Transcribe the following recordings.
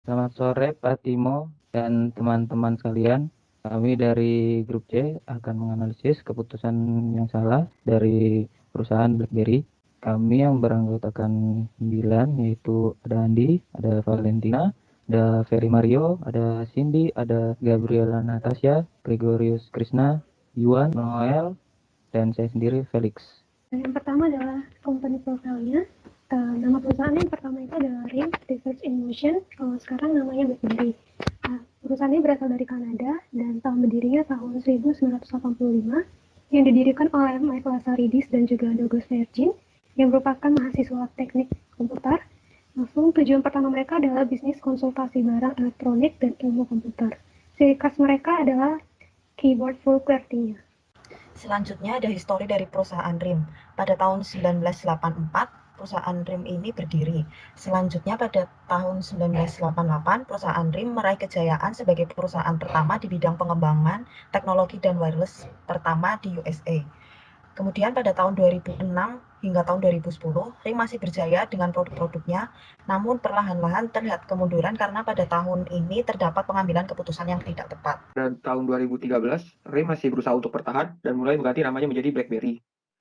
Selamat sore Pak Timo dan teman-teman sekalian. Kami dari Grup C akan menganalisis keputusan yang salah dari perusahaan BlackBerry. Kami yang beranggotakan 9 yaitu ada Andi, ada Valentina, ada Ferry Mario, ada Cindy, ada Gabriela Natasha, Gregorius Krishna, Yuan, Noel, dan saya sendiri Felix. Yang pertama adalah company profile-nya. Nama perusahaan yang pertama itu adalah RIM Research in Motion. Kalau sekarang namanya BlackBerry. Perusahaan ini berasal dari Kanada dan tahun berdirinya tahun 1985 yang didirikan oleh Michael Lazaridis dan juga Douglas Virgin yang merupakan mahasiswa teknik komputer. Langsung tujuan pertama mereka adalah bisnis konsultasi barang elektronik dan ilmu komputer. Ciri khas mereka adalah keyboard full QWERTY-nya. Selanjutnya ada histori dari perusahaan RIM. Pada tahun 1984, perusahaan RIM ini berdiri. Selanjutnya pada tahun 1988, perusahaan RIM meraih kejayaan sebagai perusahaan pertama di bidang pengembangan teknologi dan wireless pertama di USA. Kemudian pada tahun 2006 hingga tahun 2010, RIM masih berjaya dengan produk-produknya, namun perlahan-lahan terlihat kemunduran karena pada tahun ini terdapat pengambilan keputusan yang tidak tepat. Dan tahun 2013, RIM masih berusaha untuk bertahan dan mulai mengganti namanya menjadi BlackBerry.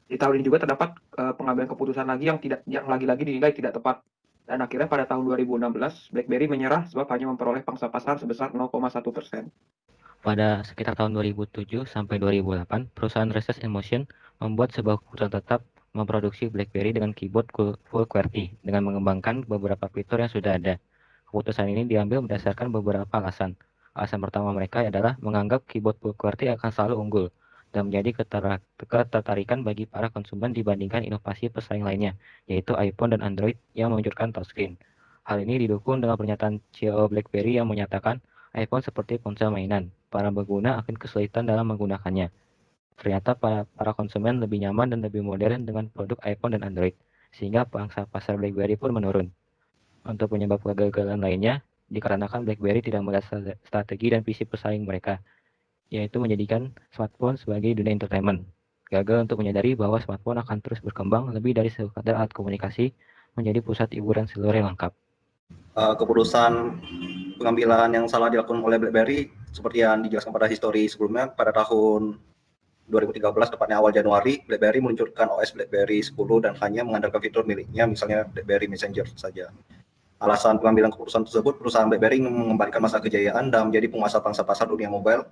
Di tahun ini juga terdapat pengambilan keputusan lagi yang lagi-lagi dinilai tidak tepat. Dan akhirnya pada tahun 2016, BlackBerry menyerah sebab hanya memperoleh pangsa pasar sebesar 0,1%. Pada sekitar tahun 2007 sampai 2008, perusahaan Research in Motion membuat sebuah keputusan tetap memproduksi BlackBerry dengan keyboard full QWERTY dengan mengembangkan beberapa fitur yang sudah ada. Keputusan ini diambil berdasarkan beberapa alasan. Alasan pertama mereka adalah menganggap keyboard full QWERTY akan selalu unggul dan menjadi ketertarikan bagi para konsumen dibandingkan inovasi pesaing lainnya, yaitu iPhone dan Android yang meluncurkan touchscreen. Hal ini didukung dengan pernyataan CEO BlackBerry yang menyatakan iPhone seperti ponsel mainan, para pengguna akan kesulitan dalam menggunakannya. Ternyata para konsumen lebih nyaman dan lebih modern dengan produk iPhone dan Android, sehingga pangsa pasar BlackBerry pun menurun. Untuk penyebab kegagalan lainnya, dikarenakan BlackBerry tidak melihat strategi dan visi pesaing mereka, yaitu menjadikan smartphone sebagai dunia entertainment. Gagal untuk menyadari bahwa smartphone akan terus berkembang lebih dari sekadar alat komunikasi, menjadi pusat hiburan seluruh yang lengkap. Keputusan pengambilan yang salah dilakukan oleh BlackBerry seperti yang dijelaskan pada histori sebelumnya, pada tahun 2013 tepatnya awal Januari, BlackBerry meluncurkan OS BlackBerry 10 dan hanya mengandalkan fitur miliknya, misalnya BlackBerry Messenger saja. Alasan pengambilan keputusan tersebut, perusahaan BlackBerry ingin mengembalikan masa kejayaan dan menjadi penguasa pangsa pasar dunia mobile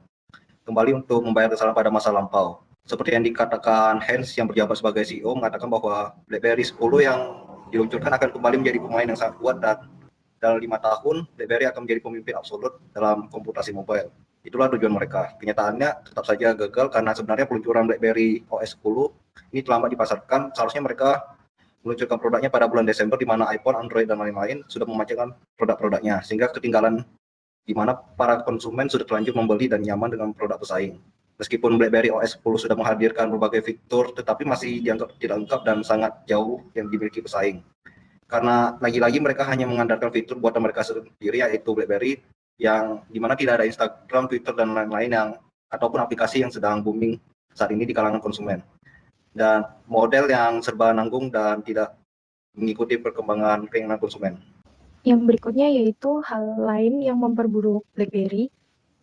kembali untuk membayar kesalahan pada masa lampau. Seperti yang dikatakan Hans yang berjabat sebagai CEO, mengatakan bahwa BlackBerry 10 yang diluncurkan akan kembali menjadi pemain yang sangat kuat dan dalam 5 tahun, BlackBerry akan menjadi pemimpin absolut dalam komputasi mobile. Itulah tujuan mereka. Kenyataannya tetap saja gagal karena sebenarnya peluncuran BlackBerry OS 10 ini terlambat dipasarkan. Seharusnya mereka meluncurkan produknya pada bulan Desember, di mana iPhone, Android, dan lain-lain sudah memancarkan produk-produknya, sehingga ketinggalan di mana para konsumen sudah terlanjur membeli dan nyaman dengan produk pesaing. Meskipun BlackBerry OS 10 sudah menghadirkan berbagai fitur, tetapi masih dianggap tidak lengkap dan sangat jauh yang dimiliki pesaing. Karena lagi-lagi mereka hanya mengandalkan fitur buatan mereka sendiri, yaitu BlackBerry, yang dimana tidak ada Instagram, Twitter, dan lain-lain yang ataupun aplikasi yang sedang booming saat ini di kalangan konsumen. Dan model yang serba nanggung dan tidak mengikuti perkembangan keinginan konsumen. Yang berikutnya yaitu hal lain yang memperburuk BlackBerry.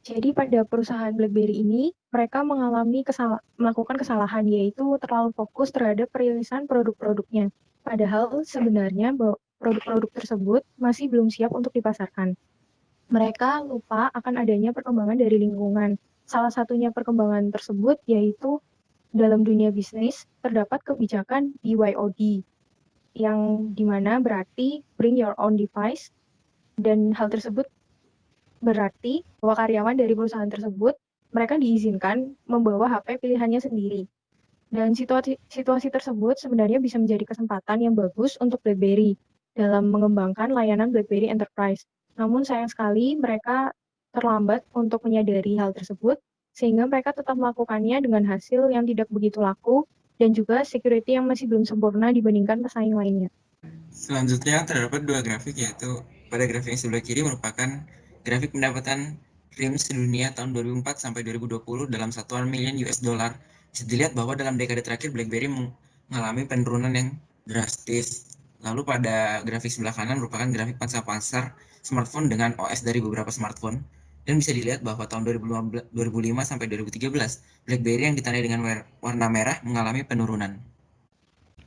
Jadi pada perusahaan BlackBerry ini, mereka melakukan kesalahan, yaitu terlalu fokus terhadap perilisan produk-produknya. Padahal sebenarnya produk-produk tersebut masih belum siap untuk dipasarkan. Mereka lupa akan adanya perkembangan dari lingkungan. Salah satunya perkembangan tersebut yaitu dalam dunia bisnis terdapat kebijakan BYOD, yang dimana berarti bring your own device, dan hal tersebut berarti bahwa karyawan dari perusahaan tersebut mereka diizinkan membawa HP pilihannya sendiri. Dan situasi tersebut sebenarnya bisa menjadi kesempatan yang bagus untuk BlackBerry dalam mengembangkan layanan BlackBerry Enterprise. Namun sayang sekali mereka terlambat untuk menyadari hal tersebut, sehingga mereka tetap melakukannya dengan hasil yang tidak begitu laku dan juga security yang masih belum sempurna dibandingkan pesaing lainnya. Selanjutnya terdapat dua grafik, yaitu pada grafik yang sebelah kiri merupakan grafik pendapatan RIM sedunia tahun 2004 sampai 2020 dalam satuan million US dollar. Bisa dilihat bahwa dalam dekade terakhir BlackBerry mengalami penurunan yang drastis. Lalu pada grafik sebelah kanan merupakan grafik pangsa pasar smartphone dengan OS dari beberapa smartphone. Dan bisa dilihat bahwa tahun 2005 sampai 2013, BlackBerry yang ditandai dengan warna merah mengalami penurunan.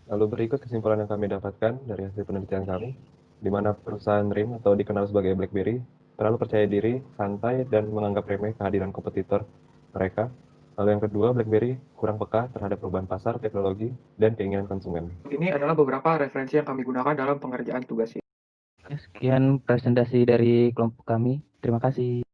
Lalu berikut kesimpulan yang kami dapatkan dari hasil penelitian kami, di mana perusahaan RIM atau dikenal sebagai BlackBerry terlalu percaya diri, santai, dan menganggap remeh kehadiran kompetitor mereka. Lalu yang kedua, BlackBerry kurang peka terhadap perubahan pasar, teknologi, dan keinginan konsumen. Ini adalah beberapa referensi yang kami gunakan dalam pengerjaan tugas ini. Sekian presentasi dari kelompok kami. Terima kasih.